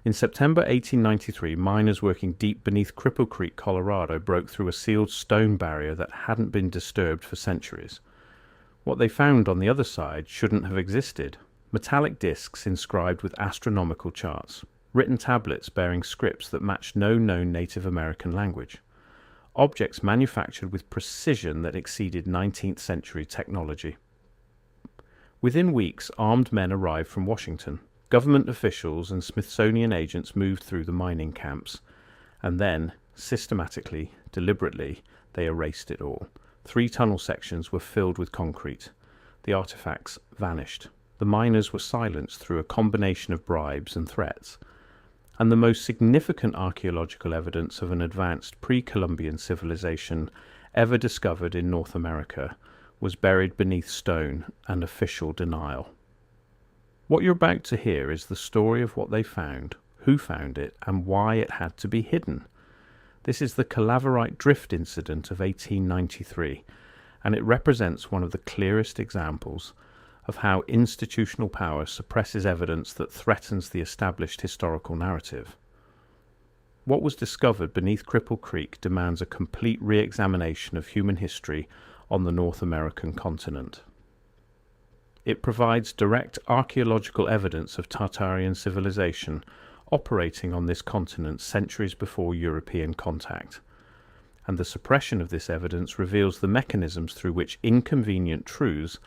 In September 1893, miners working deep beneath Cripple Creek, Colorado, broke through a sealed stone barrier that hadn't been disturbed for centuries. What they found on the other side shouldn't have existed. Metallic discs inscribed with astronomical charts, written tablets bearing scripts that matched no known Native American language, objects manufactured with precision that exceeded 19th century technology. Within weeks, armed men arrived from Washington. Government officials and Smithsonian agents moved through the mining camps, and then, systematically, deliberately, they erased it all. 3 tunnel sections were filled with concrete. The artifacts vanished. The miners were silenced through a combination of bribes and threats. And the most significant archaeological evidence of an advanced pre-Columbian civilization ever discovered in North America was buried beneath stone and official denial. What you're about to hear is the story of what they found, who found it, and why it had to be hidden. This is the Calaverite drift incident of 1893, and it represents one of the clearest examples of how institutional power suppresses evidence that threatens the established historical narrative. What was discovered beneath Cripple Creek demands a complete re-examination of human history on the North American continent. It provides direct archaeological evidence of Tartarian civilization operating on this continent centuries before European contact, and the suppression of this evidence reveals the mechanisms through which inconvenient truths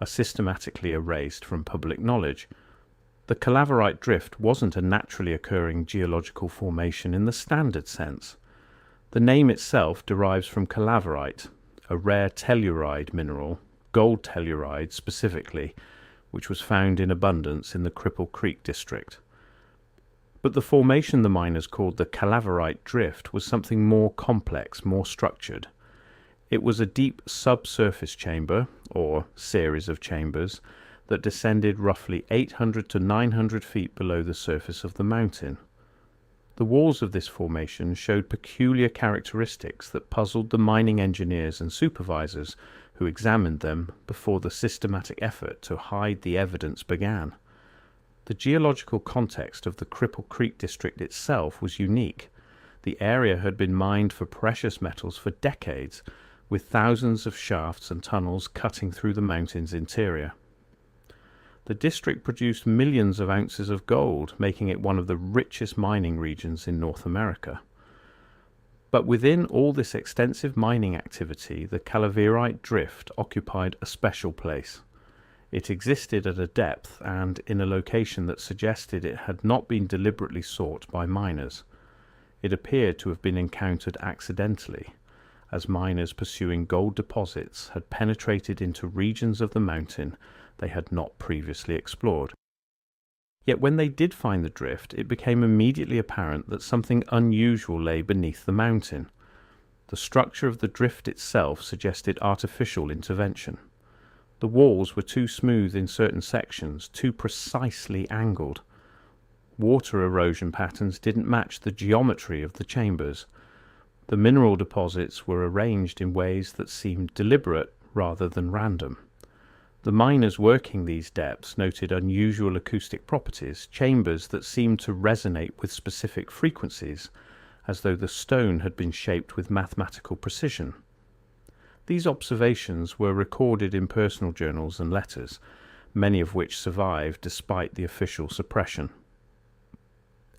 are systematically erased from public knowledge. The Calaverite drift wasn't a naturally occurring geological formation in the standard sense. The name itself derives from calaverite, a rare telluride mineral, gold telluride specifically, which was found in abundance in the Cripple Creek district. But the formation the miners called the Calaverite drift was something more complex, more structured. It was a deep subsurface chamber, or series of chambers, that descended roughly 800 to 900 feet below the surface of the mountain. The walls of this formation showed peculiar characteristics that puzzled the mining engineers and supervisors who examined them before the systematic effort to hide the evidence began. The geological context of the Cripple Creek district itself was unique. The area had been mined for precious metals for decades, with thousands of shafts and tunnels cutting through the mountain's interior. The district produced millions of ounces of gold, making it one of the richest mining regions in North America. But within all this extensive mining activity, the Calaverite drift occupied a special place. It existed at a depth and in a location that suggested it had not been deliberately sought by miners. It appeared to have been encountered accidentally, as miners pursuing gold deposits had penetrated into regions of the mountain they had not previously explored. Yet when they did find the drift, it became immediately apparent that something unusual lay beneath the mountain. The structure of the drift itself suggested artificial intervention. The walls were too smooth in certain sections, too precisely angled. Water erosion patterns didn't match the geometry of the chambers. The mineral deposits were arranged in ways that seemed deliberate rather than random. The miners working these depths noted unusual acoustic properties, chambers that seemed to resonate with specific frequencies, as though the stone had been shaped with mathematical precision. These observations were recorded in personal journals and letters, many of which survived despite the official suppression.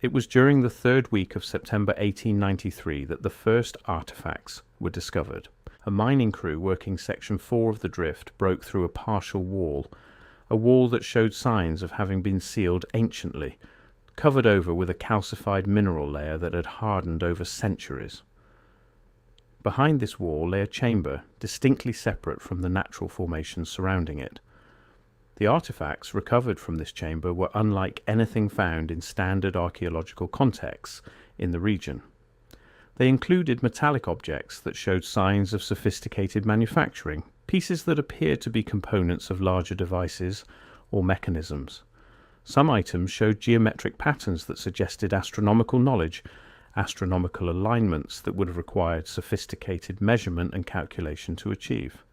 It was during the 3rd week of September 1893 that the first artifacts were discovered. A mining crew working Section 4 of the drift broke through a partial wall, a wall that showed signs of having been sealed anciently, covered over with a calcified mineral layer that had hardened over centuries. Behind this wall lay a chamber, distinctly separate from the natural formations surrounding it. The artifacts recovered from this chamber were unlike anything found in standard archaeological contexts in the region. They included metallic objects that showed signs of sophisticated manufacturing, pieces that appeared to be components of larger devices or mechanisms. Some items showed geometric patterns that suggested astronomical knowledge, astronomical alignments that would have required sophisticated measurement and calculation to achieve.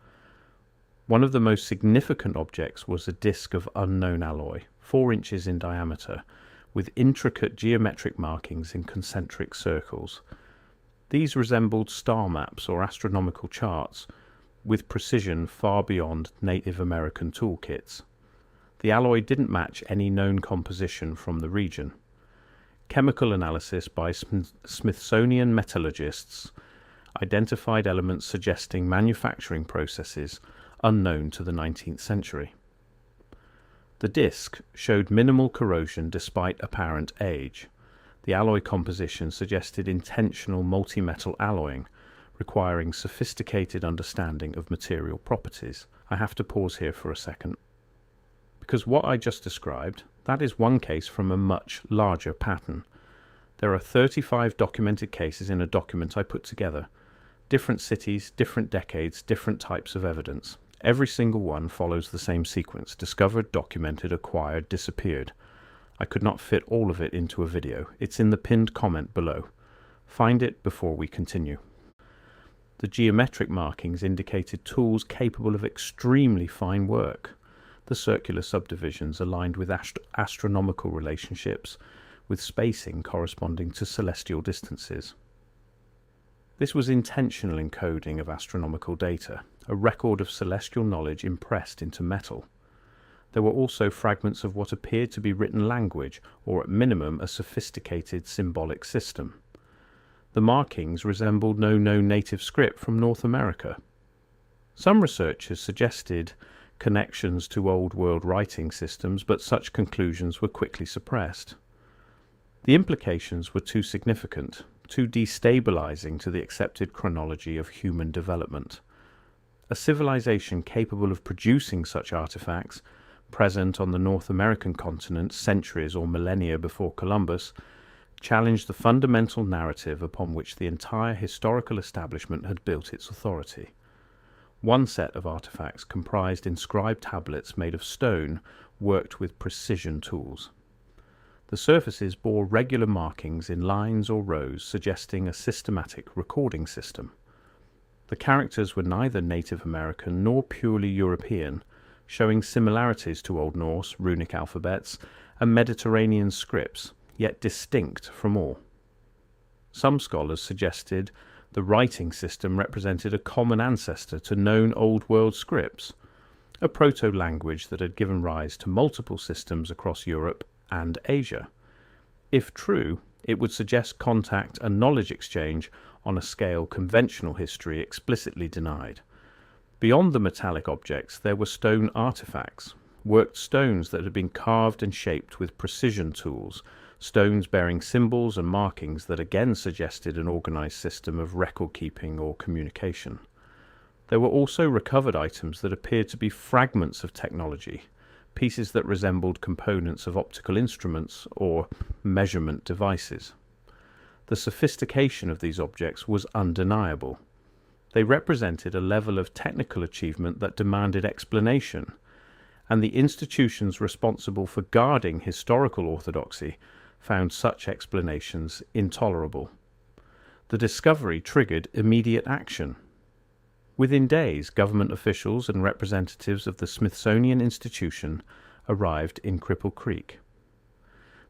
One of the most significant objects was a disc of unknown alloy, 4 inches in diameter, with intricate geometric markings in concentric circles. These resembled star maps or astronomical charts, with precision far beyond Native American toolkits. The alloy didn't match any known composition from the region. Chemical analysis by Smithsonian metallurgists identified elements suggesting manufacturing processes unknown to the 19th century. The disc showed minimal corrosion despite apparent age. The alloy composition suggested intentional multi-metal alloying, requiring sophisticated understanding of material properties. I have to pause here for a second, because what I just described, that is one case from a much larger pattern. There are 35 documented cases in a document I put together. Different cities, different decades, different types of evidence. Every single one follows the same sequence: discovered, documented, acquired, disappeared. I could not fit all of it into a video. It's in the pinned comment below. Find it before we continue. The geometric markings indicated tools capable of extremely fine work. The circular subdivisions aligned with astronomical relationships, with spacing corresponding to celestial distances. This was intentional encoding of astronomical data, a record of celestial knowledge impressed into metal. There were also fragments of what appeared to be written language, or at minimum a sophisticated symbolic system. The markings resembled no known native script from North America. Some researchers suggested connections to Old World writing systems, but such conclusions were quickly suppressed. The implications were too significant, too destabilizing to the accepted chronology of human development. A civilization capable of producing such artifacts, present on the North American continent centuries or millennia before Columbus, challenged the fundamental narrative upon which the entire historical establishment had built its authority. One set of artifacts comprised inscribed tablets made of stone worked with precision tools. The surfaces bore regular markings in lines or rows, suggesting a systematic recording system. The characters were neither Native American nor purely European, showing similarities to Old Norse, runic alphabets, and Mediterranean scripts, yet distinct from all. Some scholars suggested the writing system represented a common ancestor to known Old World scripts, a proto-language that had given rise to multiple systems across Europe and Asia. If true, it would suggest contact and knowledge exchange on a scale conventional history explicitly denied. Beyond the metallic objects, there were stone artifacts, worked stones that had been carved and shaped with precision tools, stones bearing symbols and markings that again suggested an organized system of record-keeping or communication. There were also recovered items that appeared to be fragments of technology, pieces that resembled components of optical instruments or measurement devices. The sophistication of these objects was undeniable. They represented a level of technical achievement that demanded explanation, and the institutions responsible for guarding historical orthodoxy found such explanations intolerable. The discovery triggered immediate action. Within days, government officials and representatives of the Smithsonian Institution arrived in Cripple Creek.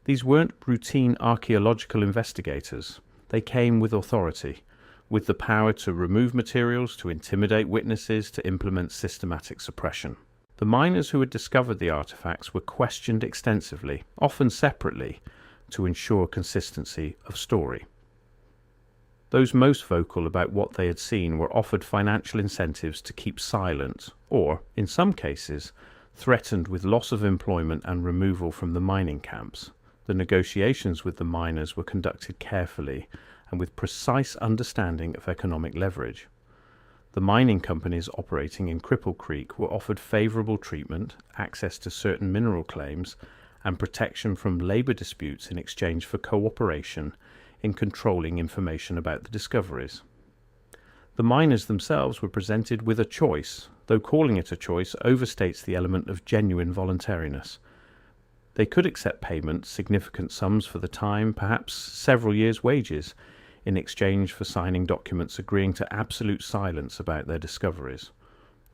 These weren't routine archaeological investigators. They came with authority, with the power to remove materials, to intimidate witnesses, to implement systematic suppression. The miners who had discovered the artifacts were questioned extensively, often separately, to ensure consistency of story. Those most vocal about what they had seen were offered financial incentives to keep silent, or, in some cases, threatened with loss of employment and removal from the mining camps. The negotiations with the miners were conducted carefully and with precise understanding of economic leverage. The mining companies operating in Cripple Creek were offered favorable treatment, access to certain mineral claims, and protection from labor disputes in exchange for cooperation in controlling information about the discoveries. The miners themselves were presented with a choice, though calling it a choice overstates the element of genuine voluntariness. They could accept payment, significant sums for the time, perhaps several years' wages, in exchange for signing documents agreeing to absolute silence about their discoveries.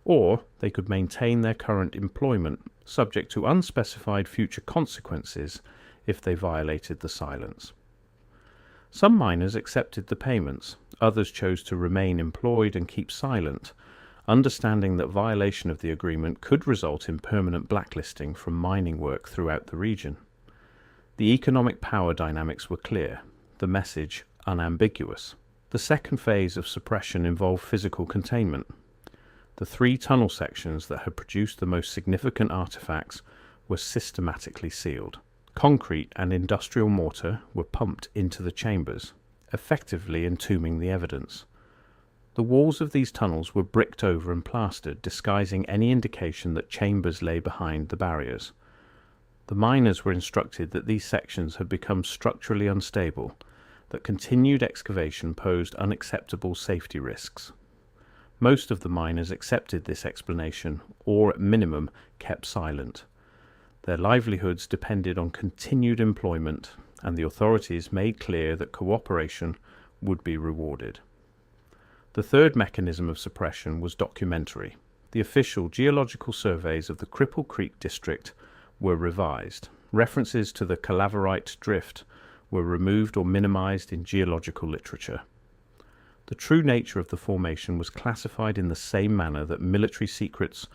Or they could maintain their current employment, subject to unspecified future consequences if they violated the silence. Some miners accepted the payments, others chose to remain employed and keep silent, understanding that violation of the agreement could result in permanent blacklisting from mining work throughout the region. The economic power dynamics were clear, the message unambiguous. The second phase of suppression involved physical containment. The 3 tunnel sections that had produced the most significant artifacts were systematically sealed. Concrete and industrial mortar were pumped into the chambers, effectively entombing the evidence. The walls of these tunnels were bricked over and plastered, disguising any indication that chambers lay behind the barriers. The miners were instructed that these sections had become structurally unstable, that continued excavation posed unacceptable safety risks. Most of the miners accepted this explanation, or at minimum kept silent. Their livelihoods depended on continued employment, and the authorities made clear that cooperation would be rewarded. The third mechanism of suppression was documentary. The official geological surveys of the Cripple Creek district were revised. References to the Calaverite drift were removed or minimized in geological literature. The true nature of the formation was classified in the same manner that military secrets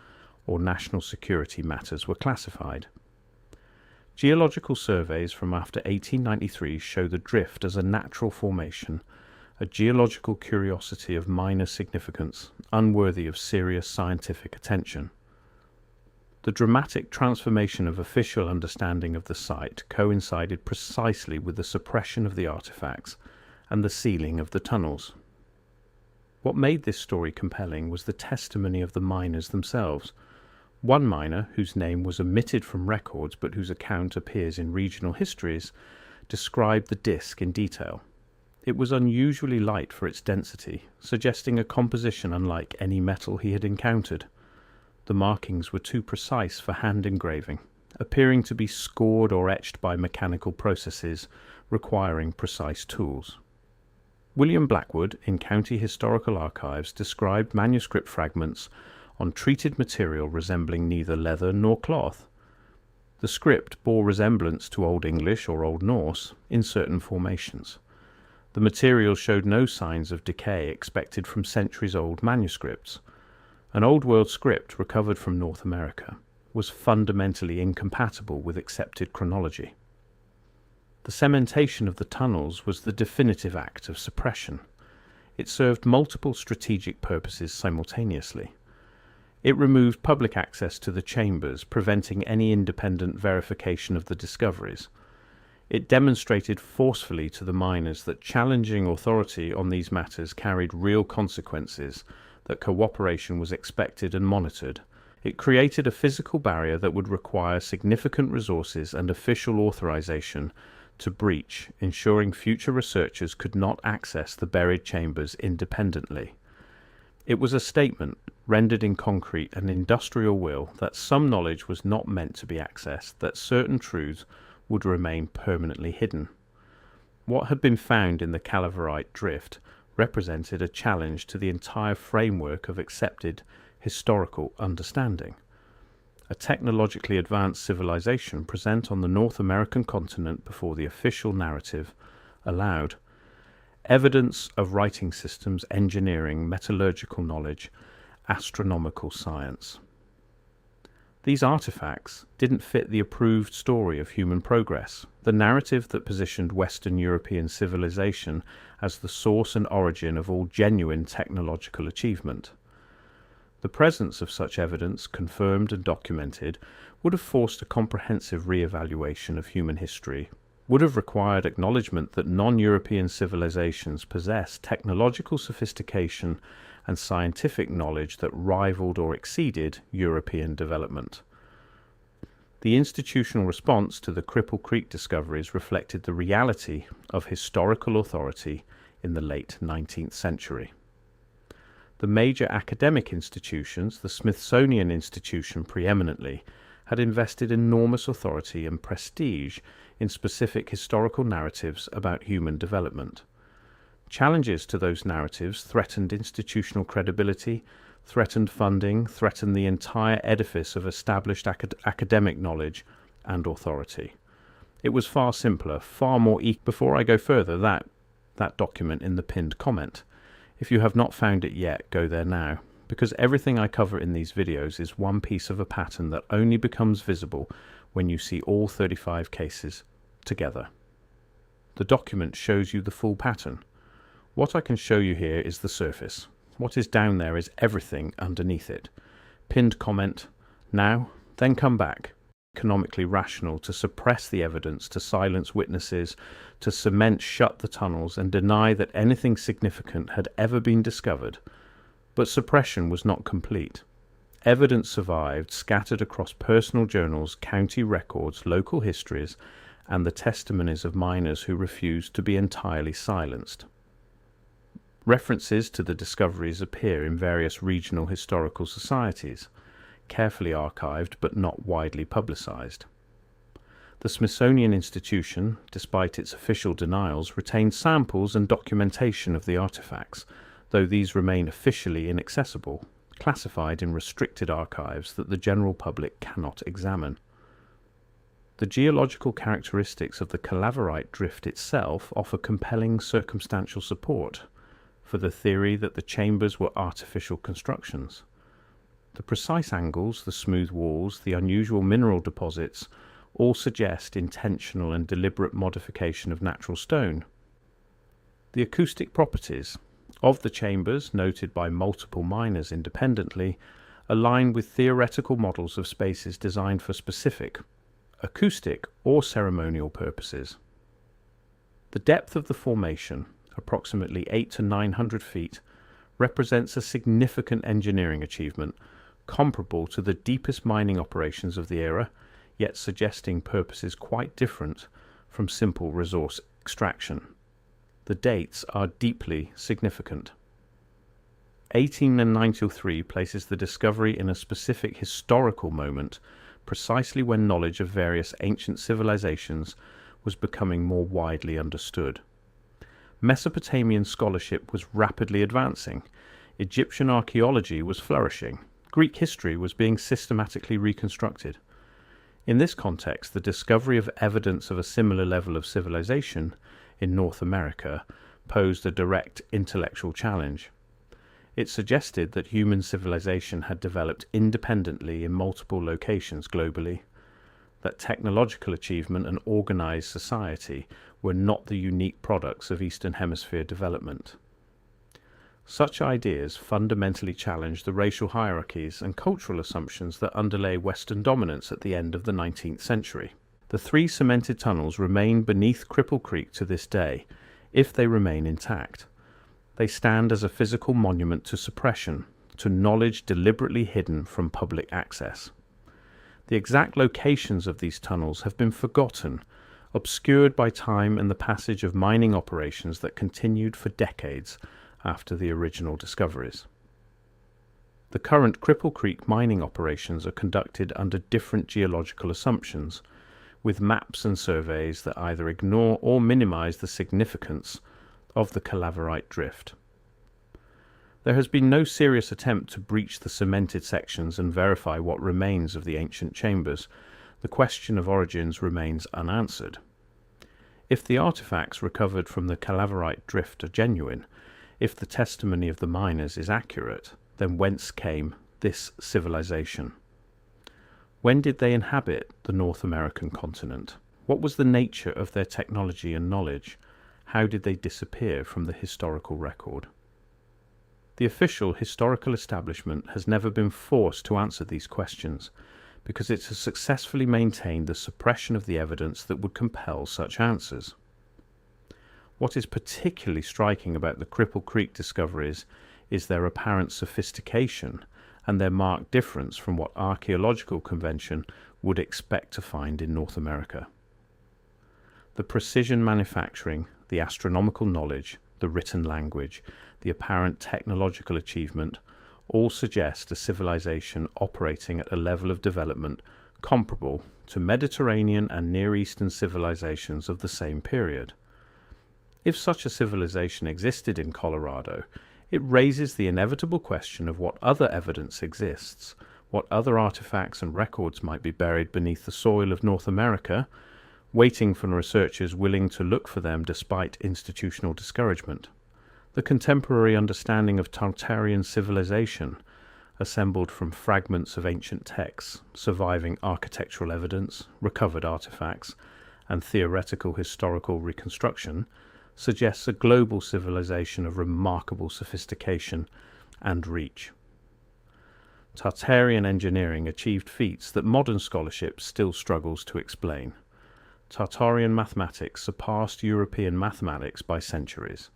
or national security matters were classified. Geological surveys from after 1893 show the drift as a natural formation, a geological curiosity of minor significance, unworthy of serious scientific attention. The dramatic transformation of official understanding of the site coincided precisely with the suppression of the artifacts and the sealing of the tunnels. What made this story compelling was the testimony of the miners themselves. One miner, whose name was omitted from records but whose account appears in regional histories, described the disk in detail. It was unusually light for its density, suggesting a composition unlike any metal he had encountered. The markings were too precise for hand engraving, appearing to be scored or etched by mechanical processes requiring precise tools. William Blackwood, in County Historical Archives, described manuscript fragments on treated material resembling neither leather nor cloth. The script bore resemblance to Old English or Old Norse in certain formations. The material showed no signs of decay expected from centuries-old manuscripts. An Old World script recovered from North America was fundamentally incompatible with accepted chronology. The cementation of the tunnels was the definitive act of suppression. It served multiple strategic purposes simultaneously. It removed public access to the chambers, preventing any independent verification of the discoveries. It demonstrated forcefully to the miners that challenging authority on these matters carried real consequences, that cooperation was expected and monitored. It created a physical barrier that would require significant resources and official authorization to breach, ensuring future researchers could not access the buried chambers independently. It was a statement, rendered in concrete and industrial will, that some knowledge was not meant to be accessed, that certain truths would remain permanently hidden. What had been found in the Calaverite drift represented a challenge to the entire framework of accepted historical understanding. A technologically advanced civilization present on the North American continent before the official narrative allowed evidence of writing systems, engineering, metallurgical knowledge, astronomical science. These artifacts didn't fit the approved story of human progress, the narrative that positioned Western European civilization as the source and origin of all genuine technological achievement. The presence of such evidence, confirmed and documented, would have forced a comprehensive re-evaluation of human history, would have required acknowledgement that non-European civilizations possess technological sophistication and scientific knowledge that rivaled or exceeded European development. The institutional response to the Cripple Creek discoveries reflected the reality of historical authority in the late 19th century. The major academic institutions, the Smithsonian Institution preeminently, had invested enormous authority and prestige in specific historical narratives about human development. Challenges to those narratives threatened institutional credibility, threatened funding, threatened the entire edifice of established academic knowledge and authority. It was far simpler, far more Before I go further, that document in the pinned comment. If you have not found it yet, go there now, because everything I cover in these videos is one piece of a pattern that only becomes visible when you see all 35 cases together. The document shows you the full pattern. What I can show you here is the surface. What is down there is everything underneath it. Pinned comment, now, then come back. Economically rational to suppress the evidence, to silence witnesses, to cement shut the tunnels and deny that anything significant had ever been discovered. But suppression was not complete. Evidence survived, scattered across personal journals, county records, local histories, and the testimonies of miners who refused to be entirely silenced. References to the discoveries appear in various regional historical societies, carefully archived but not widely publicized. The Smithsonian Institution, despite its official denials, retains samples and documentation of the artifacts, though these remain officially inaccessible, classified in restricted archives that the general public cannot examine. The geological characteristics of the Calaverite drift itself offer compelling circumstantial support for the theory that the chambers were artificial constructions. The precise angles, the smooth walls, the unusual mineral deposits all suggest intentional and deliberate modification of natural stone. The acoustic properties of the chambers, noted by multiple miners independently, align with theoretical models of spaces designed for specific acoustic or ceremonial purposes. The depth of the formation, approximately 800 to 900 feet, represents a significant engineering achievement comparable to the deepest mining operations of the era, yet suggesting purposes quite different from simple resource extraction. The dates are deeply significant. 1893 places the discovery in a specific historical moment, precisely when knowledge of various ancient civilizations was becoming more widely understood. Mesopotamian scholarship was rapidly advancing, Egyptian archaeology was flourishing, Greek history was being systematically reconstructed. In this context, the discovery of evidence of a similar level of civilization in North America posed a direct intellectual challenge. It suggested that human civilization had developed independently in multiple locations globally, that technological achievement and organized society were not the unique products of Eastern Hemisphere development. Such ideas fundamentally challenged the racial hierarchies and cultural assumptions that underlay Western dominance at the end of the 19th century. The 3 cemented tunnels remain beneath Cripple Creek to this day, if they remain intact. They stand as a physical monument to suppression, to knowledge deliberately hidden from public access. The exact locations of these tunnels have been forgotten, obscured by time and the passage of mining operations that continued for decades after the original discoveries. The current Cripple Creek mining operations are conducted under different geological assumptions, with maps and surveys that either ignore or minimize the significance of the Calaverite drift. There has been no serious attempt to breach the cemented sections and verify what remains of the ancient chambers. The question of origins remains unanswered. If the artifacts recovered from the Calaverite drift are genuine, if the testimony of the miners is accurate, then whence came this civilization? When did they inhabit the North American continent? What was the nature of their technology and knowledge? How did they disappear from the historical record? The official historical establishment has never been forced to answer these questions, because it has successfully maintained the suppression of the evidence that would compel such answers. What is particularly striking about the Cripple Creek discoveries is their apparent sophistication and their marked difference from what archaeological convention would expect to find in North America. The precision manufacturing, the astronomical knowledge, the written language, the apparent technological achievement all suggest a civilization operating at a level of development comparable to Mediterranean and Near Eastern civilizations of the same period. If such a civilization existed in Colorado, it raises the inevitable question of what other evidence exists, what other artifacts and records might be buried beneath the soil of North America, waiting for researchers willing to look for them despite institutional discouragement. The contemporary understanding of Tartarian civilization, assembled from fragments of ancient texts, surviving architectural evidence, recovered artifacts, and theoretical historical reconstruction, suggests a global civilization of remarkable sophistication and reach. Tartarian engineering achieved feats that modern scholarship still struggles to explain. Tartarian mathematics surpassed European mathematics by centuries.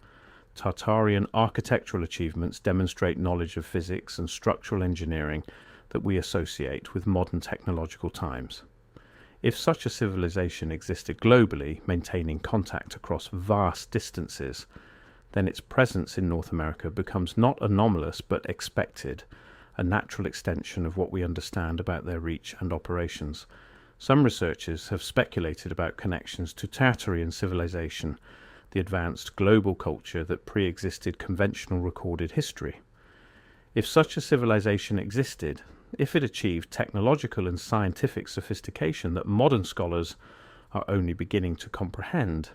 Tartarian architectural achievements demonstrate knowledge of physics and structural engineering that we associate with modern technological times. If such a civilization existed globally, maintaining contact across vast distances, then its presence in North America becomes not anomalous but expected, a natural extension of what we understand about their reach and operations. Some researchers have speculated about connections to Tartarian civilization, the advanced global culture that pre-existed conventional recorded history. If such a civilization existed, if it achieved technological and scientific sophistication that modern scholars are only beginning to comprehend,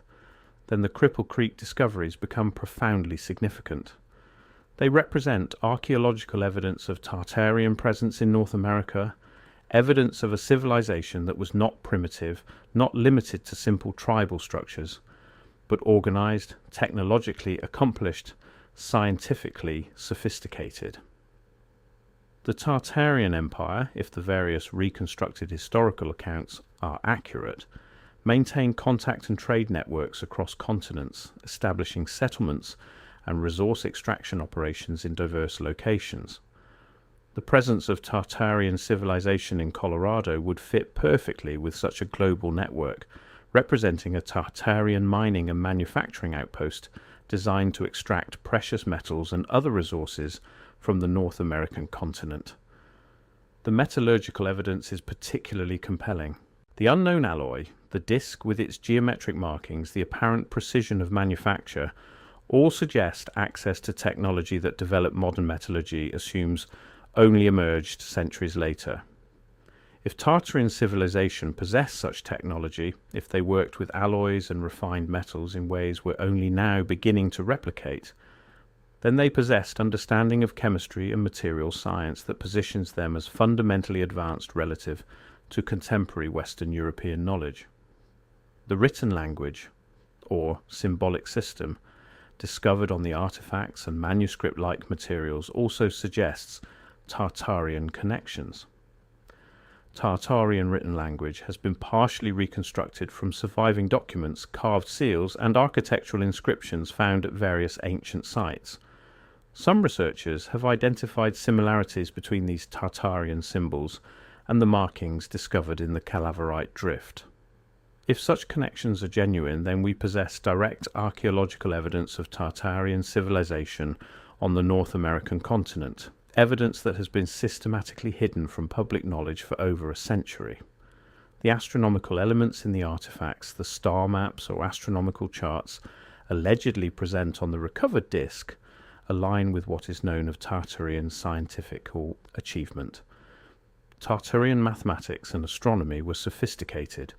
then the Cripple Creek discoveries become profoundly significant. They represent archaeological evidence of Tartarian presence in North America, evidence of a civilization that was not primitive, not limited to simple tribal structures, but organized, technologically accomplished, scientifically sophisticated. The Tartarian Empire, if the various reconstructed historical accounts are accurate, maintained contact and trade networks across continents, establishing settlements and resource extraction operations in diverse locations. The presence of Tartarian civilization in Colorado would fit perfectly with such a global network, representing a Tartarian mining and manufacturing outpost designed to extract precious metals and other resources from the North American continent. The metallurgical evidence is particularly compelling. The unknown alloy, the disc with its geometric markings, the apparent precision of manufacture, all suggest access to technology that developed modern metallurgy assumes only emerged centuries later. If Tartarian civilization possessed such technology, if they worked with alloys and refined metals in ways we're only now beginning to replicate, then they possessed understanding of chemistry and material science that positions them as fundamentally advanced relative to contemporary Western European knowledge. The written language, or symbolic system, discovered on the artifacts and manuscript-like materials also suggests Tartarian connections. Tartarian written language has been partially reconstructed from surviving documents, carved seals, and architectural inscriptions found at various ancient sites. Some researchers have identified similarities between these Tartarian symbols and the markings discovered in the Calaverite drift. If such connections are genuine, then we possess direct archaeological evidence of Tartarian civilization on the North American continent, evidence that has been systematically hidden from public knowledge for over a century. The astronomical elements in the artifacts, the star maps or astronomical charts allegedly present on the recovered disk, align with what is known of Tartarian scientific achievement. Tartarian mathematics and astronomy were sophisticated,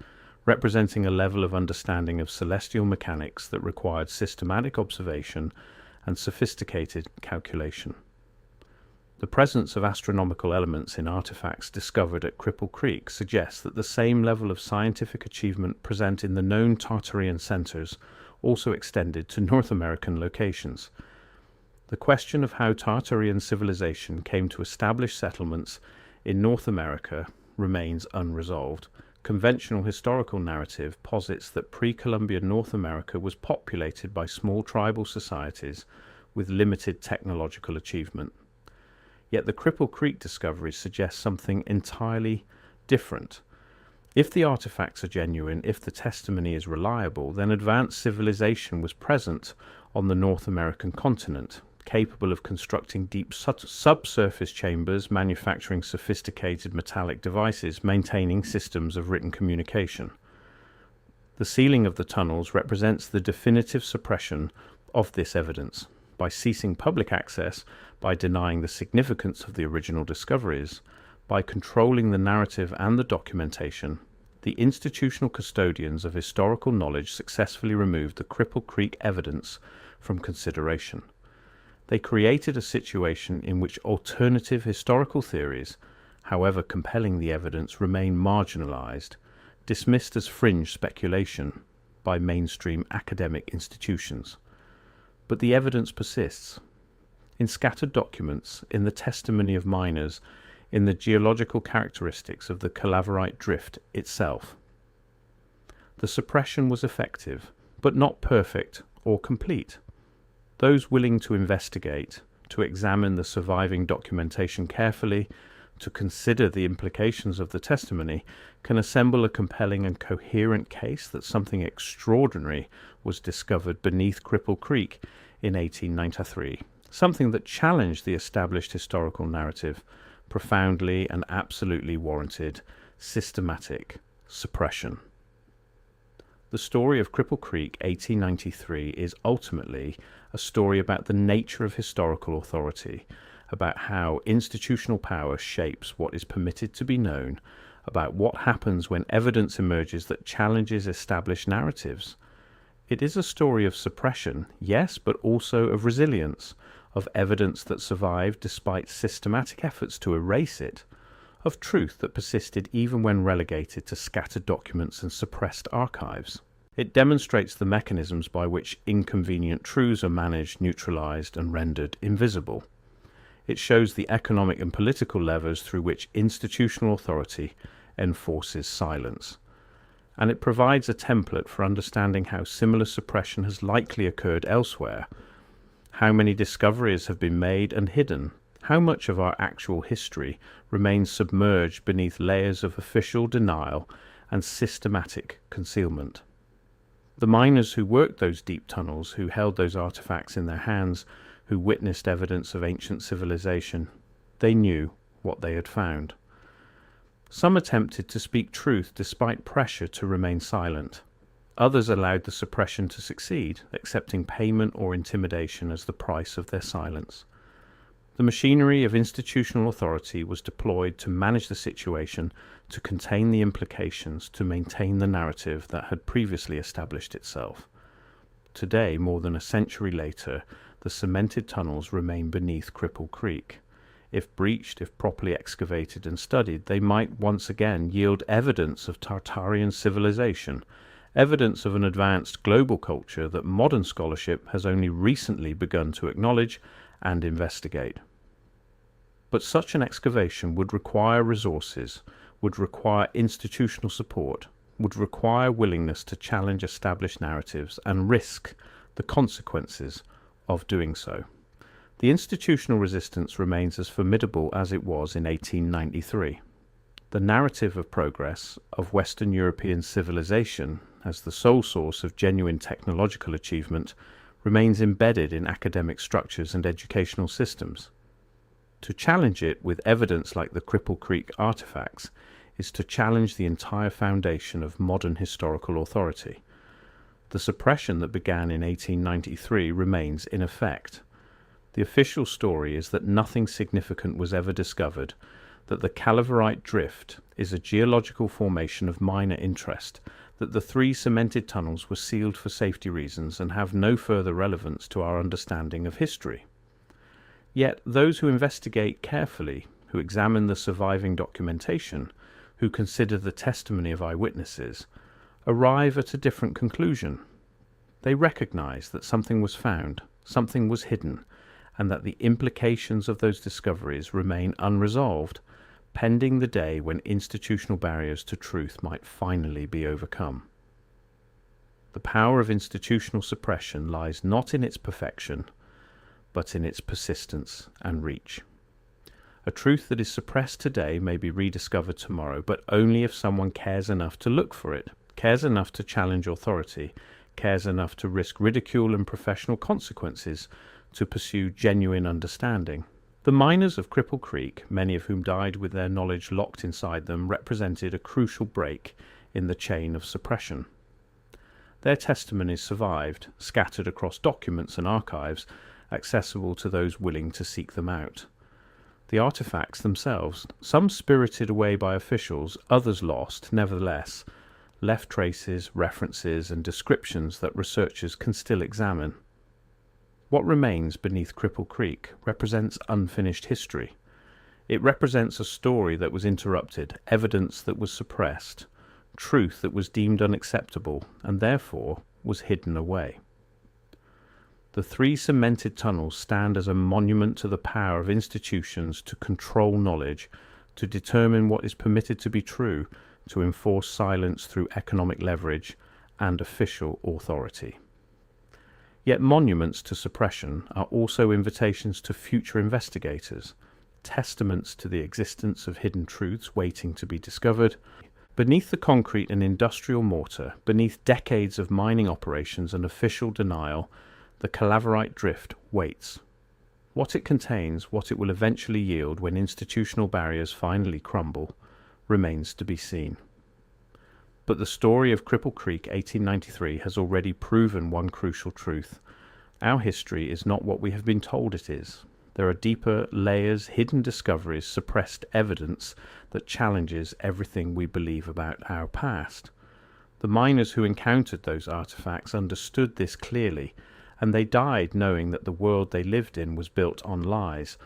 representing a level of understanding of celestial mechanics that required systematic observation and sophisticated calculation. The presence of astronomical elements in artifacts discovered at Cripple Creek suggests that the same level of scientific achievement present in the known Tartarian centers also extended to North American locations. The question of how Tartarian civilization came to establish settlements in North America remains unresolved. Conventional historical narrative posits that pre-Columbian North America was populated by small tribal societies with limited technological achievement. Yet the Cripple Creek discoveries suggest something entirely different. If the artifacts are genuine, if the testimony is reliable, then advanced civilization was present on the North American continent, capable of constructing deep subsurface chambers, manufacturing sophisticated metallic devices, maintaining systems of written communication. The sealing of the tunnels represents the definitive suppression of this evidence. By ceasing public access, by denying the significance of the original discoveries, by controlling the narrative and the documentation, the institutional custodians of historical knowledge successfully removed the Cripple Creek evidence from consideration. They created a situation in which alternative historical theories, however compelling the evidence, remain marginalized, dismissed as fringe speculation by mainstream academic institutions. But the evidence persists. In scattered documents, in the testimony of miners, in the geological characteristics of the Calaverite drift itself. The suppression was effective, but not perfect or complete. Those willing to investigate, to examine the surviving documentation carefully, to consider the implications of the testimony, can assemble a compelling and coherent case that something extraordinary was discovered beneath Cripple Creek in 1893, something that challenged the established historical narrative, profoundly and absolutely warranted systematic suppression. The story of Cripple Creek 1893 is ultimately a story about the nature of historical authority, about how institutional power shapes what is permitted to be known, about what happens when evidence emerges that challenges established narratives. It is a story of suppression, yes, but also of resilience, of evidence that survived despite systematic efforts to erase it, of truth that persisted even when relegated to scattered documents and suppressed archives. It demonstrates the mechanisms by which inconvenient truths are managed, neutralized, and rendered invisible. It shows the economic and political levers through which institutional authority enforces silence. And it provides a template for understanding how similar suppression has likely occurred elsewhere, how many discoveries have been made and hidden, how much of our actual history remains submerged beneath layers of official denial and systematic concealment. The miners who worked those deep tunnels, who held those artifacts in their hands, who witnessed evidence of ancient civilization, they knew what they had found. Some attempted to speak truth despite pressure to remain silent. Others allowed the suppression to succeed, accepting payment or intimidation as the price of their silence. The machinery of institutional authority was deployed to manage the situation, to contain the implications, to maintain the narrative that had previously established itself. Today, more than a century later, the cemented tunnels remain beneath Cripple Creek. If breached, if properly excavated and studied, they might once again yield evidence of Tartarian civilization, evidence of an advanced global culture that modern scholarship has only recently begun to acknowledge and investigate. But such an excavation would require resources, would require institutional support, would require willingness to challenge established narratives and risk the consequences of doing so. The institutional resistance remains as formidable as it was in 1893. The narrative of progress, of Western European civilization as the sole source of genuine technological achievement, remains embedded in academic structures and educational systems. To challenge it with evidence like the Cripple Creek artifacts is to challenge the entire foundation of modern historical authority. The suppression that began in 1893 remains in effect. The official story is that nothing significant was ever discovered, that the Calaverite drift is a geological formation of minor interest, that the 3 cemented tunnels were sealed for safety reasons and have no further relevance to our understanding of history. Yet those who investigate carefully, who examine the surviving documentation, who consider the testimony of eyewitnesses, arrive at a different conclusion. They recognize that something was found, something was hidden, and that the implications of those discoveries remain unresolved, pending the day when institutional barriers to truth might finally be overcome. The power of institutional suppression lies not in its perfection, but in its persistence and reach. A truth that is suppressed today may be rediscovered tomorrow, but only if someone cares enough to look for it, cares enough to challenge authority, cares enough to risk ridicule and professional consequences to pursue genuine understanding. The miners of Cripple Creek, many of whom died with their knowledge locked inside them, represented a crucial break in the chain of suppression. Their testimonies survived, scattered across documents and archives, accessible to those willing to seek them out. The artifacts themselves, some spirited away by officials, others lost, nevertheless, left traces, references, and descriptions that researchers can still examine. What remains beneath Cripple Creek represents unfinished history. It represents a story that was interrupted, evidence that was suppressed, truth that was deemed unacceptable, and therefore was hidden away. The 3 cemented tunnels stand as a monument to the power of institutions to control knowledge, to determine what is permitted to be true, to enforce silence through economic leverage and official authority. Yet monuments to suppression are also invitations to future investigators, testaments to the existence of hidden truths waiting to be discovered. Beneath the concrete and industrial mortar, beneath decades of mining operations and official denial, the Calaverite drift waits. What it contains, what it will eventually yield when institutional barriers finally crumble, remains to be seen. But the story of Cripple Creek 1893 has already proven one crucial truth. Our history is not what we have been told it is. There are deeper layers, hidden discoveries, suppressed evidence that challenges everything we believe about our past. The miners who encountered those artifacts understood this clearly, and they died knowing that the world they lived in was built on lies,